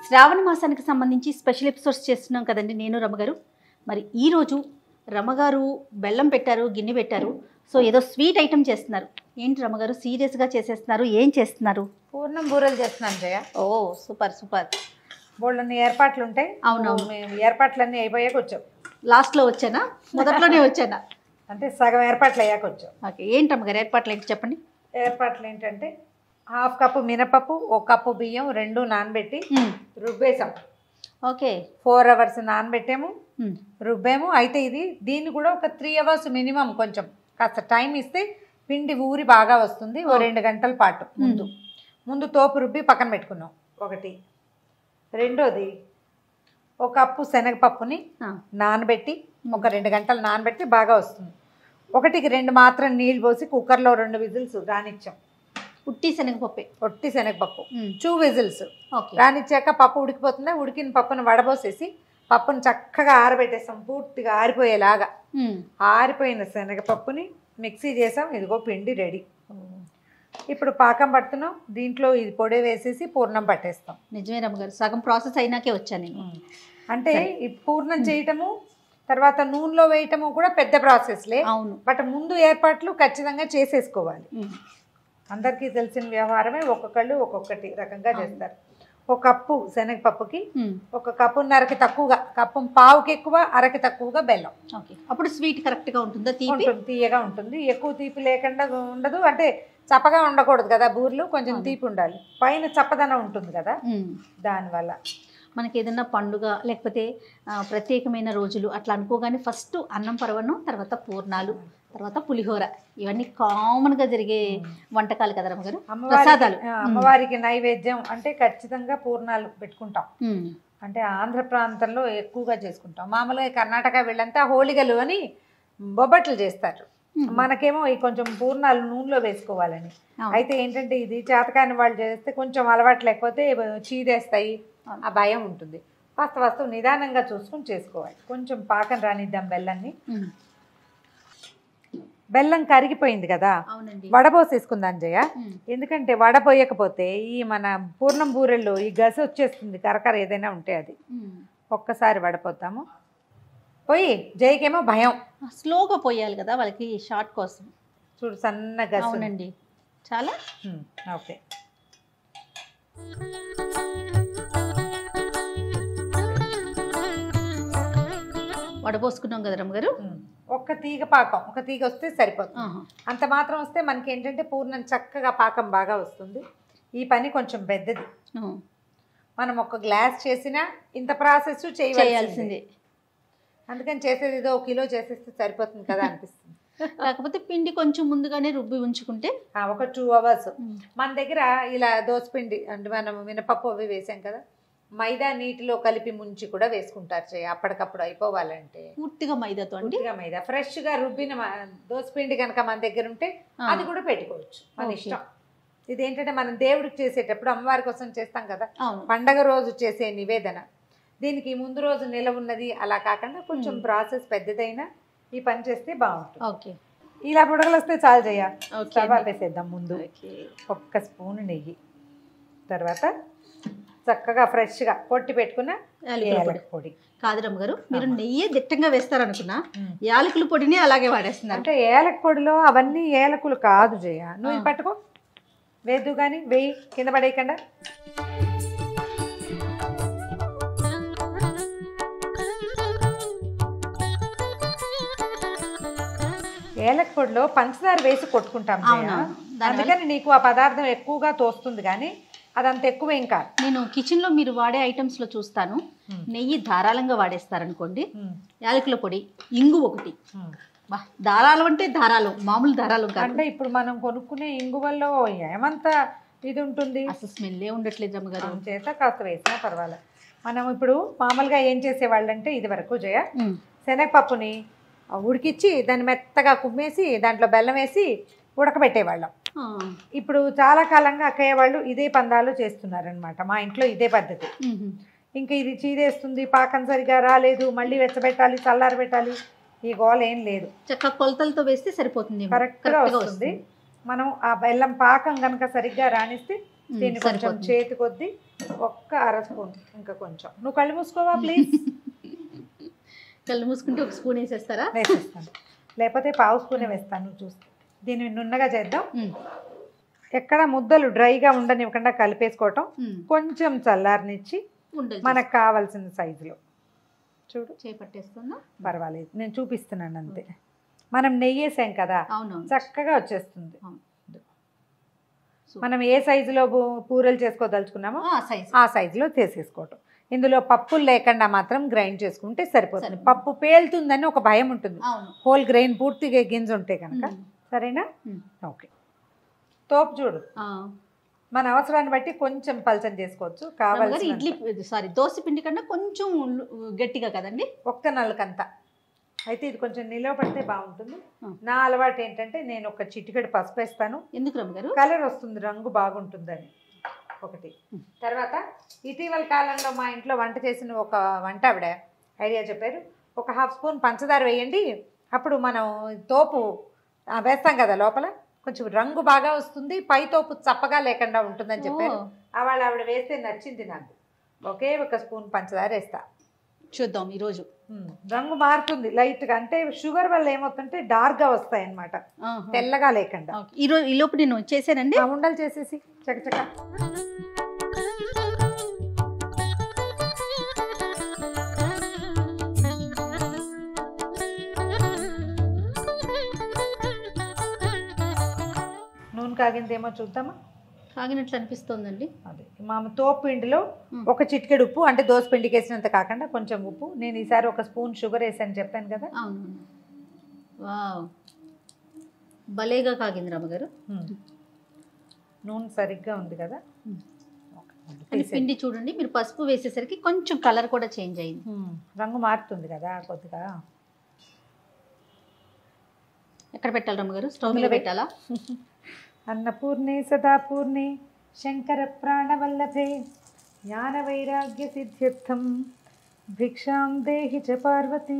శ్రావణ మాసానికి సంబంధించి special episodes చేస్తున్నాం కదండి నేను రమగారు. మరి ఈరోజు రమగారు బెల్లం పెట్టారు, గిన్నె పెట్టారు. సో ఏదో స్వీట్ ఐటమ్ చేస్తున్నారు. ఏంటి రమగారు సీరియస్గా చేసేస్తున్నారు? ఏం చేస్తున్నారు? పూర్ణం బూరెలు చేస్తున్నాను జయ. ఓ సూపర్ సూపర్. బోళ్ళన్ని ఏర్పాట్లు ఉంటాయి. అవునవును. మేము ఏర్పాట్లన్నీ అయిపోయాక వచ్చాం. లాస్ట్లో వచ్చానా మొదట్లోనే వచ్చానా? అంటే సగం ఏర్పాట్లు అయ్యాక వచ్చాం. ఓకే, ఏంటి రమగారు ఏర్పాట్లు ఏంటి చెప్పండి. ఏర్పాట్లు ఏంటంటే 1/2 కప్పు మినపప్పు, 1 కప్పు బియ్యం రెండు నానబెట్టి రుబ్బేసాం. Okay, 4 hours నానబెట్టాము, రుబ్బాము. అయితే దీన్ని కూడా ఒక 3 hours మినిమం కొంచెం కాస్త టైం ఇస్తే పిండి ఊరి బాగా వస్తుంది. ఓ 2 గంటల పాటు ముందు తోపు రుబ్బి పక్కన పెట్టుకున్నాం ఒకటి. రెండోది 1 కప్పు శనగపప్పుని నానబెట్టి ఒక 2 గంటలు నానబెట్టి బాగా వస్తుంది. 1కి 2 మాత్రం నీళ్ళు పోసి కుక్కర్లో 2 విజిల్స్ రానిచ్చాం. ఉట్టి శనగపప్పే, ఒట్టి శనగపప్పు 2 విజిల్స్ ఓకే. రానిచ్చాక పప్పు ఉడికిపోతుంది. ఉడికిన పప్పును వడబోసేసి పప్పును చక్కగా ఆరబెట్టేసాం, పూర్తిగా ఆరిపోయేలాగా. ఆరిపోయిన శనగపప్పుని మిక్సీ చేసాం. ఇదిగో పిండి రెడీ. ఇప్పుడు పాకం పడుతున్నాం. దీంట్లో ఇది పొడి వేసేసి పూర్ణం పట్టేస్తాం. నిజమే రమగారు, సగం ప్రాసెస్ అయినాకే వచ్చాను నేను. అంటే ఈ పూర్ణం చేయటము తర్వాత నూనెలో వేయటము కూడా పెద్ద ప్రాసెస్లే. అవును, బట్ ముందు ఏర్పాట్లు ఖచ్చితంగా చేసేసుకోవాలి. అందరికీ తెలిసిన వ్యవహారమే. ఒక్కొక్కళ్ళు ఒక్కొక్కటి రకంగా చేస్తారు. 1 కప్పు శనగపప్పుకి 1 కప్పున్నరకి తక్కువగా, కప్పు పావుకి ఎక్కువ, అరకి తక్కువగా బెల్లం. ఓకే, అప్పుడు స్వీట్ కరెక్ట్గా ఉంటుందా? ఉంటుంది, తీయగా ఉంటుంది. ఎక్కువ తీపి లేకుండా ఉండదు, అంటే చప్పగా ఉండకూడదు కదా. బూర్లు కొంచెం తీపి ఉండాలి, పైన చప్పదనం ఉంటుంది కదా. దానివల్ల మనకి ఏదైనా పండుగ లేకపోతే ప్రత్యేకమైన రోజులు అట్లా అనుకోగానే ఫస్ట్ అన్నం పరవన్నం, తర్వాత పూర్ణాలు, తర్వాత పులిహోర, ఇవన్నీ కామన్గా జరిగే వంటకాలు కదా రమగారు, ప్రసాదాలు. అమ్మవారికి నైవేద్యం అంటే ఖచ్చితంగా పూర్ణాలు పెట్టుకుంటాం. అంటే ఆంధ్ర ప్రాంతంలో ఎక్కువగా చేసుకుంటాం. మామూలుగా కర్ణాటక వీళ్ళంతా హోళిగలు అని బొబ్బట్లు చేస్తారు. మనకేమో ఈ కొంచెం పూర్ణాలు నూనెలో వేసుకోవాలని. అయితే ఏంటంటే ఇది చేతకాని వాళ్ళు చేస్తే కొంచెం అలవాటు లేకపోతే చీదేస్తాయి, ఆ భయం ఉంటుంది. వాస్తు నిదానంగా చూసుకుని చేసుకోవాలి. కొంచెం పాకం రానిద్దాం బెల్లాన్ని. బెల్లం కరిగిపోయింది కదా, వడపోసేసుకుందాం జయ. ఎందుకంటే వడపోయకపోతే ఈ మన పూర్ణం బూరెల్లో ఈ గసి వచ్చేస్తుంది, కరకర ఏదైనా ఉంటే అది. ఒక్కసారి వడపోతాము. పోయి జయకేమో భయం, స్లోగా పోయాలి కదా వాళ్ళకి షార్ట్ కోసం. చూడు సన్న గసి. అవునండి, చాలా ఓకే. వడపోసుకున్నాం కదా రమగారు. ఒక్క తీగ పాకం, ఒక తీగ వస్తే సరిపోతుంది. అంత మాత్రం వస్తే మనకి ఏంటంటే పూర్ణం చక్కగా పాకం బాగా వస్తుంది. ఈ పని కొంచెం పెద్దది. మనం 1 గ్లాస్ చేసినా ఇంత ప్రాసెస్ చేయాల్సిందే. అందుకని చేసేది ఏదో 1 కిలో చేసేస్తే సరిపోతుంది కదా అనిపిస్తుంది. కాకపోతే పిండి కొంచెం ముందుగానే రుబ్బి ఉంచుకుంటే ఒక 2 hours. మన దగ్గర ఇలా దోసపిండి అంటే మనం మినపప్పు అవి వేసాం కదా, మైదా నీటిలో కలిపి ముంచి కూడా వేసుకుంటారు అప్పటికప్పుడు అయిపోవాలంటే. పూర్తిగా మైదాతో అండి? పూర్తిగా మైదా. ఫ్రెష్గా రుబ్బిన దోసపిండి కనుక మన దగ్గర ఉంటే అది కూడా పెట్టుకోవచ్చు, మన ఇష్టం. ఇదేంటంటే మనం దేవుడికి చేసేటప్పుడు అమ్మవారి కోసం చేస్తాం కదా, పండగ రోజు చేసే నివేదన. దీనికి ముందు రోజు నిలవ ఉన్నది అలా కాకుండా కొంచెం ప్రాసెస్ పెద్దదైనా ఈ పని చేస్తే బాగుంటుంది. ఓకే, ఇలా బుడగలు వస్తే చాలు చేయ. స్టవ్ వేసేద్దాం. ముందు 1 స్పూన్ నెయ్యి, తర్వాత చక్కగా ఫ్రెష్గా పొట్టి పెట్టుకున్న యాలకుల పొడి. కాదు రమగారు, మీరు నెయ్యి దిట్టంగా వేస్తారనుకున్నా యాలకుల పొడిని అలాగే వాడేస్తున్నారు. అంటే యాలక పొడిలో అవన్నీ యాలకులు కాదు జయ. నువ్వు ఇది పట్టుకో, వేద్దు కానీ వేయి, కింద పడేయకుండా. ఏలక పొడిలో పంచదార వేసి కొట్టుకుంటాం, అందుకని నీకు ఆ పదార్థం ఎక్కువగా తోస్తుంది. కానీ అదంత ఎక్కువేం కాదు. నేను కిచెన్లో మీరు వాడే ఐటమ్స్లో చూస్తాను, నెయ్యి ధారాళంగా వాడేస్తారనుకోండి, యాలకుల పొడి, ఇంగు ఒకటి. దారాలు అంటే దారాలు, మామూలు దారాలు కాదు. అంటే ఇప్పుడు మనం కొనుక్కునే ఇంగువల్లో ఏమంత ఇది ఉంటుంది, అసలు స్మెల్లే ఉండట్లేదు రమ్మగారు. చేత కాస్త వేసినా పర్వాలేదు. మనం ఇప్పుడు మామూలుగా ఏం చేసేవాళ్ళంటే ఇది వరకు జయ, శనగపప్పుని ఉడికిచ్చి దాన్ని మెత్తగా కుమ్మేసి దాంట్లో బెల్లం వేసి ఉడకబెట్టేవాళ్ళం. ఇప్పుడు చాలా కాలంగా అక్కయ్య వాళ్ళు ఇదే పందాలు చేస్తున్నారనమాట. మా ఇంట్లో ఇదే పద్ధతి. ఇంకా ఇది చీదేస్తుంది, పాకం సరిగా రాలేదు, మళ్ళీ వెచ్చబెట్టాలి, చల్లారబెట్టాలి, ఈ గోల ఏం లేదు. చక్కగా కొలతలతో వేస్తే సరిపోతుంది, కరెక్ట్గా వస్తుంది. మనం ఆ బెల్లం పాకం కనుక సరిగ్గా రాణిస్తే దీన్ని కొంచెం చేతి కొద్ది ఒక్క అర స్పూన్, ఇంకా కొంచెం. నువ్వు కళ్ళు మూసుకోవా ప్లీజ్? కళ్ళు మూసుకుంటే ఒక స్పూన్ వేసేస్తారా? వేసేస్తాను, లేకపోతే పావు స్పూనే వేస్తాను. నువ్వు చూస్తే దీన్ని నున్నగా చేద్దాం. ఎక్కడ ముద్దలు డ్రైగా ఉండనివ్వకుండా కలిపేసుకోవటం. కొంచెం చల్లారనిచ్చి మనకు కావాల్సిన సైజులో చూడు చేపట్టేస్తున్నా. పర్వాలేదు, నేను చూపిస్తున్నాను అంతే. మనం నెయ్యి వేసాం కదా, చక్కగా వచ్చేస్తుంది. మనం ఏ సైజులో పూరలు చేసుకోదలుచుకున్నామో ఆ సైజులో చేసేసుకోవటం. ఇందులో పప్పులు లేకుండా మాత్రం గ్రైండ్ చేసుకుంటే సరిపోతుంది. పప్పు పేలుతుందని ఒక భయం ఉంటుంది, హోల్ గ్రెయిన్ పూర్తిగా గింజ ఉంటే కనుక. సరేనా? ఓకే. తోపు చూడు, మన అవసరాన్ని బట్టి కొంచెం పల్చన చేసుకోవచ్చు. కావాలి ఇడ్లీ దోశ పిండి కన్నా కొంచెం గట్టిగా కదండి, ఒక్క నల్లకంతా. అయితే ఇది కొంచెం నిలవ పడితే బాగుంటుంది. నా అలవాటు ఏంటంటే నేను ఒక చిటికెడు పసుపు వేస్తాను. ఎందుకు రమ్మగారు? కలర్ వస్తుంది, రంగు బాగుంటుందని ఒకటి. తర్వాత ఇటీవల కాలంలో మా ఇంట్లో వంట చేసిన ఒక వంట ఆవిడ ఐడియా చెప్పారు. ఒక హాఫ్ స్పూన్ పంచదార వేయండి, అప్పుడు మనం తోపు వేస్తాం కదా లోపల, కొంచెం రంగు బాగా వస్తుంది, పై తోపు చప్పగా లేకుండా ఉంటుందని చెప్పారు. ఆవిడ వేస్తే నచ్చింది నాకు. ఒకే ఒక స్పూన్ పంచదార వేస్తా. చూద్దాం ఈరోజు. రంగు మారుతుంది లైట్గా, అంటే షుగర్ వల్ల ఏమవుతుంటే డార్క్గా వస్తాయి అన్నమాట, తెల్లగా లేకుండా. ఈ లోపు నేను చేశానండి. ఉండలు చేసేసి చకచక. నూనె కాగిందేమో చూద్దామా? కాగినట్లు అనిపిస్తోందండి. అదే మా తోపు పిండిలో ఒక చిటికెడు ఉప్పు, అంటే దోశ పిండికి వేసినంత కాకుండా కొంచెం ఉప్పు. నేను ఈసారి ఒక స్పూన్ షుగర్ వేసాను చెప్పాను కదా. అవును, వావ్, భలేగా కాగింది రమ్మగారు. నూనె సరిగ్గా ఉంది కదా. పిండి చూడండి, మీరు పసుపు వేసేసరికి కొంచెం కలర్ కూడా చేంజ్ అయింది, రంగు మారుతుంది కదా కొద్దిగా. ఎక్కడ పెట్టాలి రమ్మగారు? స్టవ్ మీద పెట్టాలా? అన్నపూర్ణే సదాపూర్ణే శంకర ప్రాణవల్లభే జ్ఞాన వైరాగ్య సిద్ధ్యర్థం భిక్షాం దేహి చ పార్వతీ.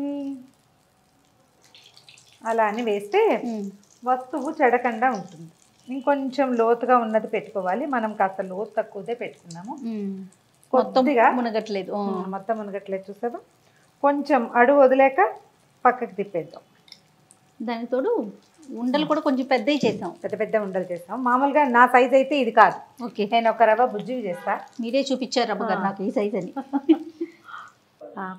అలా అని వేస్తే వస్తువు చెడకుండా ఉంటుంది. ఇంకొంచెం లోతుగా ఉన్నది పెట్టుకోవాలి. మనం కాస్త లోతు తక్కువదే పెట్టుకున్నాము, కొద్దిగా మునగట్లేదు. మొత్తం మునగట్లేదు చూసావా. కొంచెం అడుగు వదిలేక పక్కకి తిప్పేద్దాం. దానికి తోడు ఉండలు కూడా కొంచెం పెద్దవి చేసాం, పెద్ద పెద్ద ఉండలు చేస్తాం. మామూలుగా నా సైజ్ అయితే ఇది కాదు. ఓకే, నేను ఒక రవ్వ బుజ్జివి చేస్తా. మీరే చూపించారు రమ్మగారు నాకు ఈ సైజ్ అని.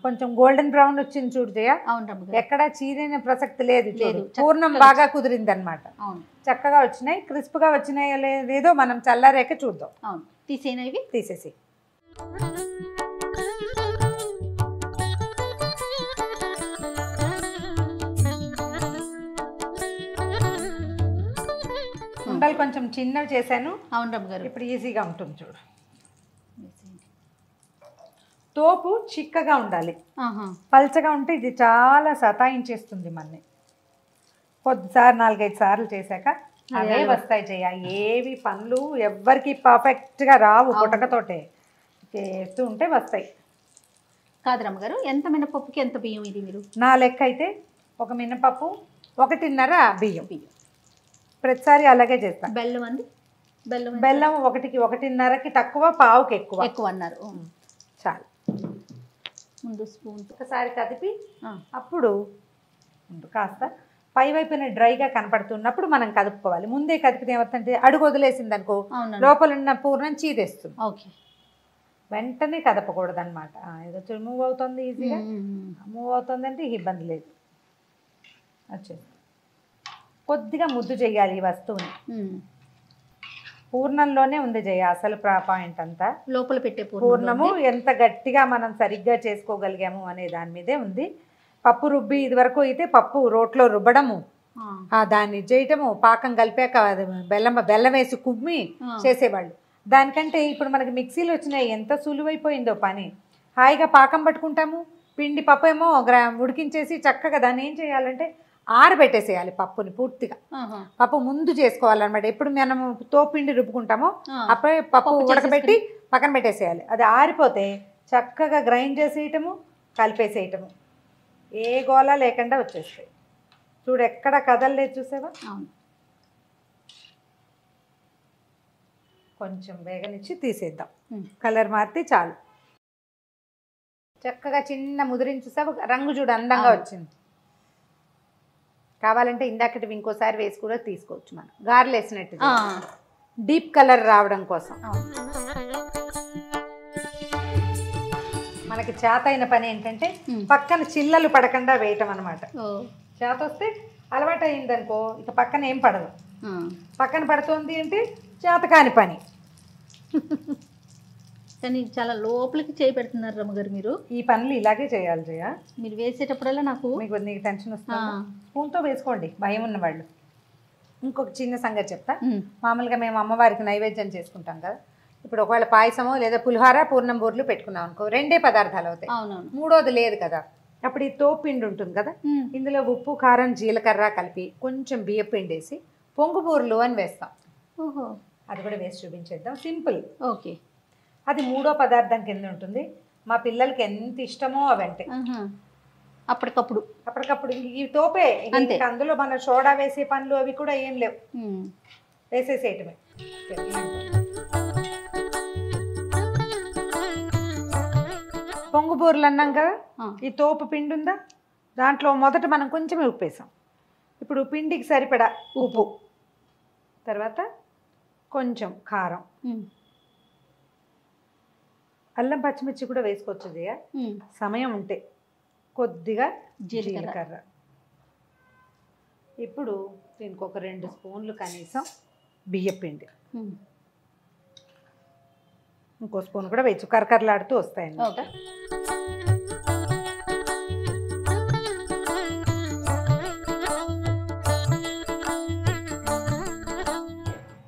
కొంచెం గోల్డెన్ బ్రౌన్ వచ్చింది చూడు జయ. అవును రమ్మగారు, ఎక్కడ చీరైన ప్రసక్తి లేదు, పూర్ణం బాగా కుదిరింది అనమాట. అవును, చక్కగా వచ్చినాయి, క్రిస్ప్గా వచ్చినాయో లేదో మనం చల్లారేక చూద్దాం. అవును, తీసేనా ఇవి? తీసేసి ఉండలు కొంచెం చిన్నవి చేశాను. అవును రమ్మగారు, ఇప్పుడు ఈజీగా ఉంటుంది చూడు. తోపు చిక్కగా ఉండాలి, పల్చగా ఉంటే ఇది చాలా సతాయించేస్తుంది మనని. కొద్దిసారి 4-5 సార్లు చేశాక అవే వస్తాయి చేయ. ఏవి పనులు ఎవ్వరికి పర్ఫెక్ట్గా రావు, పుటకతోటే చేస్తూ ఉంటే వస్తాయి. కాదు రమ్మగారు, ఎంత మినపప్పుకి ఎంత బియ్యం ఇది మీరు? నా లెక్క అయితే ఒక మినపప్పు 1.5 బియ్యం. ప్రతిసారి అలాగే చేస్తాను. బెల్లం అండి? బెల్లం 1కి 1.5కి తక్కువ, పావుకి ఎక్కువ. ఎక్కువ అన్నారు, చాలు. ముందు స్పూన్ ఒకసారి కదిపి అప్పుడు కాస్త పై వైపున డ్రైగా కనపడుతున్నప్పుడు మనం కదుపుకోవాలి. ముందే కదిపితే ఏమవుతుందంటే అడుగు వదిలేసింది అనుకో, లోపల ఉన్న పూర్ణం చీదేస్తుంది. ఓకే, వెంటనే కదపకూడదు అనమాట. ఏదో మూవ్ అవుతుంది, ఈజీగా మూవ్ అవుతుంది అంటే ఇబ్బంది లేదు. వచ్చేది కొద్దిగా ముద్దు చేయాలి ఈ వస్తువుని. పూర్ణంలోనే ఉంది జయ అసలు పాయింట్ అంతా. లోపల పెట్టే పూర్ణము ఎంత గట్టిగా మనం సరిగ్గా చేసుకోగలిగాము అనే దాని మీదే ఉంది. పప్పు రుబ్బి ఇది వరకు అయితే పప్పు రోట్లో రుబ్బడము, దాన్ని చేయటము, పాకం కలిపాక బెల్లం వేసి కుమ్మి చేసేవాళ్ళు. దానికంటే ఇప్పుడు మనకి మిక్సీలు వచ్చినాయి, ఎంత సులువైపోయిందో పని. హాయిగా పాకం పట్టుకుంటాము. పిండి పప్పు ఏమో ఉడికించేసి చక్కగా దాన్ని ఏం చేయాలంటే ఆరబెట్టేసేయాలి పప్పుని పూర్తిగా. పప్పు ముందు చేసుకోవాలన్నమాట. ఎప్పుడు మనం తోపిండి రుబ్బుకుంటామో అప్పుడే పప్పు ఉడకబెట్టి పక్కన పెట్టేసేయాలి. అది ఆరిపోతే చక్కగా గ్రైండ్ చేసేయటము, కలిపేసేయటము, ఏ గోళ లేకుండా వచ్చేస్తాయి. చూడు ఎక్కడ కదలలేదు చూసావా. కొంచెం వేగనిచ్చి తీసేద్దాం. కలర్ మారితే చాలు. చక్కగా చిన్న ముదిరించేసావు, రంగు చూడు అందంగా వచ్చింది. కావాలంటే ఇందాకటి ఇంకోసారి వేసి కూడా తీసుకోవచ్చు. మనం గారెలు వేసినట్టు డీప్ కలర్ రావడం కోసం. మనకి చేత అయిన పని ఏంటంటే పక్కన చిల్లలు పడకుండా వేయటం అనమాట. చేత వస్తే అలవాటు అయిందనుకో ఇక పక్కన ఏం పడదు. పక్కన పడుతుంది అంటే చేత కాని పని. కానీ చాలా లోపలికి చేయి పెడుతున్నారు రమ్మగారు మీరు. ఈ పనులు ఇలాగే చేయాలి జయ. మీరు వేసేటప్పుడల్లా నీకు టెన్షన్ వస్తుంది. స్పూన్తో వేసుకోండి భయం ఉన్న వాళ్ళు. ఇంకొక చిన్న సంగతి చెప్తా. మామూలుగా మేము అమ్మవారికి నైవేద్యం చేసుకుంటాం కదా. ఇప్పుడు ఒకవేళ పాయసమో లేదా పులిహోర పూర్ణం బూర్లు పెట్టుకున్నాం అనుకో, 2 పదార్థాలు అవుతాయి. మూడోది లేదు కదా. అప్పుడు ఈ తోపిండి ఉంటుంది కదా, ఇందులో ఉప్పు కారం జీలకర్ర కలిపి కొంచెం బియ్యం పిండి వేసి పొంగు బూర్లు అని వేస్తాం. అది కూడా వేసి చూపించేద్దాం. సింపుల్. ఓకే. అది 3వ పదార్థం కింద ఉంటుంది. మా పిల్లలకి ఎంత ఇష్టమో అవంటే అప్పటికప్పుడు ఈ తోపే అంతే. అందులో మన సోడా వేసే పనులు అవి కూడా ఏం లేవు, వేసేసేయటమే. పొంగు బూరెలు అన్నాం కదా, ఈ తోపు పిండి ఉందా, దాంట్లో మొదట మనం కొంచెమే ఉప్పు వేసాం. ఇప్పుడు పిండికి సరిపడా ఉప్పు, తర్వాత కొంచెం కారం, అల్లం పచ్చిమిర్చి కూడా వేసుకోవచ్చు సమయం ఉంటే, కొద్దిగా జీలకర్ర. ఇప్పుడు దీనికి ఒక 2 స్పూన్లు కనీసం బియ్యం పిండి, ఇంకో స్పూన్ కూడా వేయచ్చు, కరకరలాడుతూ వస్తాయన్నమాట.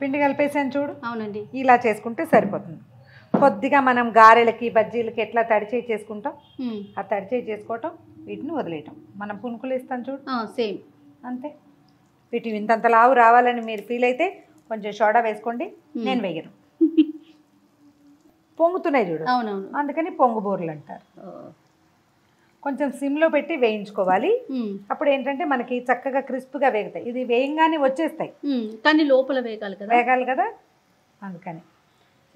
పిండి కలిపేసాను చూడు. అవునండి. ఇలా చేసుకుంటే సరిపోతుంది. కొద్దిగా మనం గారెలకి బజ్జీలకి ఎట్లా తడిచేయి చేసుకుంటాం, ఆ తడిచేయి చేసుకోవటం, వీటిని వదిలేయటం. మనం పునుకులు ఇస్తాం చూడు, సేమ్ అంతే. వీటి ఇంతంత లావు రావాలని మీరు ఫీల్ అయితే కొంచెం సోడా వేసుకోండి, నేను వేయను. పొంగుతున్నాయి చూడు, అవునవును, అందుకని పొంగు బూరెలు అంటారు. కొంచెం సిమ్లో పెట్టి వేయించుకోవాలి. అప్పుడు ఏంటంటే మనకి చక్కగా క్రిస్ప్గా వేగుతాయి. ఇది వేయంగానే వచ్చేస్తాయి, కానీ లోపల వేగాలి కదా, అందుకని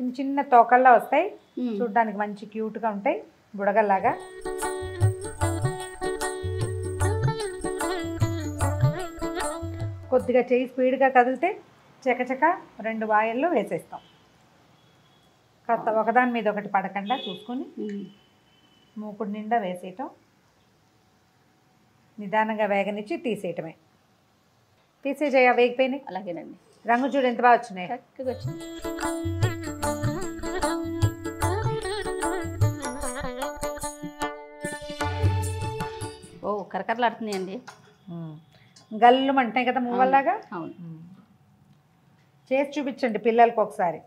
చిన్న చిన్న తోకల్లా వస్తాయి. చూడ్డానికి మంచి క్యూట్గా ఉంటాయి, బుడగల్లాగా. కొద్దిగా చేయి స్పీడ్గా కదిలితే చకచక 2 వాయల్లో వేసేస్తాం. కాస్త ఒకదాని మీద ఒకటి పడకుండా చూసుకొని మూకుడు నిండా వేసేయటం, నిదానంగా వేగనిచ్చి తీసేయటమే. తీసేజేయ వేగిపోయినాయి. అలాగేనండి. రంగు చూడు ఎంత బాగా వచ్చినాయి. చక్కగా వచ్చింది. ఓ కరకరలాడుతున్నాయి అండి. గల్లు అంటాయి కదా మువ్వల్లాగా. అవును. చేసి చూపించండి పిల్లలకి ఒకసారి.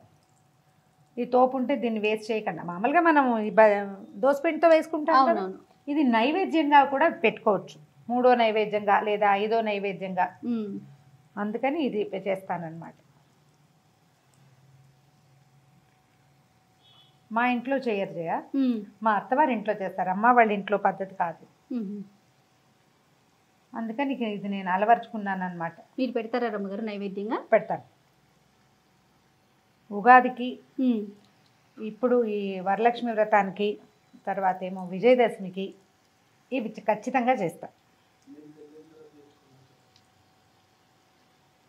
ఈ తోపు ఉంటే దీన్ని వేస్ట్ చేయకుండా, మామూలుగా మనం దోసపిండితో వేసుకుంటాం కదా, ఇది నైవేద్యంగా కూడా పెట్టుకోవచ్చు. 3వ నైవేద్యంగా లేదా 5వ నైవేద్యంగా, అందుకని ఇది చేస్తానన్నమాట. మా ఇంట్లో చేయరు జయ, మా అత్తవారి ఇంట్లో చేస్తారు. అమ్మ వాళ్ళ ఇంట్లో పద్ధతి కాదు, అందుకని ఇది నేను అలవర్చుకున్నాను అనమాట. మీరు పెడతారా రమ్మగారు నైవేద్యంగా? పెడతాను. ఉగాదికి, ఇప్పుడు ఈ వరలక్ష్మి వ్రతానికి, తర్వాత ఏమో విజయదశమికి ఇవి ఖచ్చితంగా చేస్తా.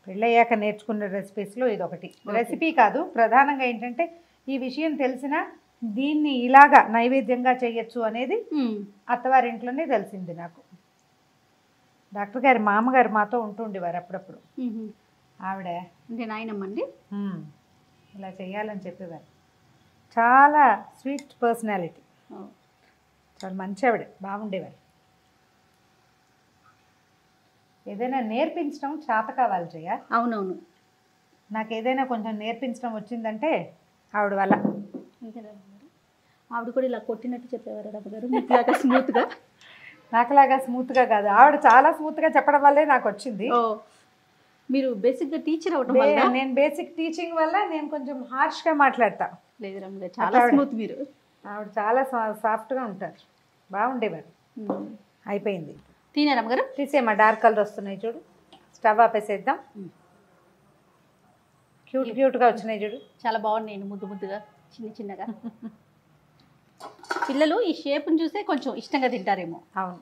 పెళ్ళయ్యాక నేర్చుకున్న రెసిపీస్లో ఇది ఒకటి. రెసిపీ కాదు, ప్రధానంగా ఏంటంటే ఈ విషయం తెలిసినా దీన్ని ఇలాగా నైవేద్యంగా చేయొచ్చు అనేది అత్తవారింట్లోనే తెలిసింది నాకు. డాక్టర్ గారి మామగారు మాతో ఉంటుండేవారు అప్పుడప్పుడు. ఆవిడ అంటే నాయనమ్మండి ఇలా చేయాలని చెప్పేవారు. చాలా స్వీట్ పర్సనాలిటీ, చాలా మంచి ఆవిడ, బాగుండేవారు. ఏదైనా నేర్పించడం చేత కావాలి జయ. అవునవును. నాకు ఏదైనా కొంచెం నేర్పించడం వచ్చిందంటే ఆవిడ వల్ల. ఆవిడ కూడా ఇలా కొట్టినట్టు చెప్పేవారు రమ్మగారు, మీకులాగా స్మూత్గా? నాకులాగా స్మూత్గా కాదు, ఆవిడ చాలా స్మూత్గా చెప్పడం వల్లే నాకు వచ్చింది. మీరు బేసిక్గా టీచర్ అవడం వల్ల? నేను బేసిక్ టీచింగ్ వల్ల నేను కొంచెం హార్ష్గా మాట్లాడతా. లేదు రమ్మగారు, చాలా స్మూత్ మీరు. ఆవిడ చాలా సాఫ్ట్గా ఉంటారు, బాగుండేవారు. అయిపోయింది. తినే రమ్మగారు తీసేమా, డార్క్ కలర్ వస్తున్నాయి చూడు. స్టవ్ ఆపేసేద్దాం. క్యూట్గా వచ్చినాయి చూడు. చాలా బాగున్నాయి ముద్దు ముద్దుగా చిన్నగా. పిల్లలు ఈ షేప్ని చూసే కొంచెం ఇష్టంగా తింటారేమో. అవును.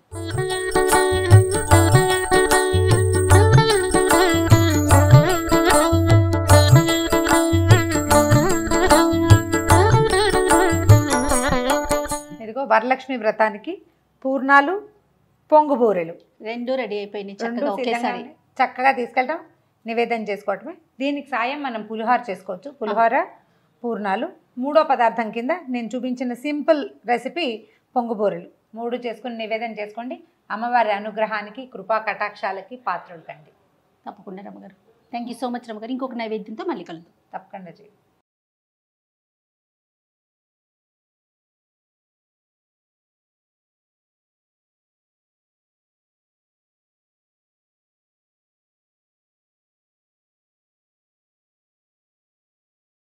ఇదిగో వరలక్ష్మి వ్రతానికి పూర్ణాలు, పొంగు బూరెలు రెండు రెడీ అయిపోయినాయి రెండు చక్కగా ఒకేసారి. చక్కగా తీసుకెళ్ళడం, నివేదన చేసుకోవటమే. దీనికి సాయం మనం పులిహోర చేసుకోవచ్చు. పులిహోర, పూర్ణాలు. మూడో పదార్థం కింద నేను చూపించిన సింపుల్ రెసిపీ పొంగు బూరెలు. 3 చేసుకుని నివేదన చేసుకోండి. అమ్మవారి అనుగ్రహానికి, కృపా కటాక్షాలకి పాత్రలు కండి. తప్పకుండా రమ్మగారు. థ్యాంక్ యూ సో మచ్ రమ్మగారు. ఇంకొక నైవేద్యంతో మళ్ళీ కలుద్దాం. తప్పకుండా చేయండి.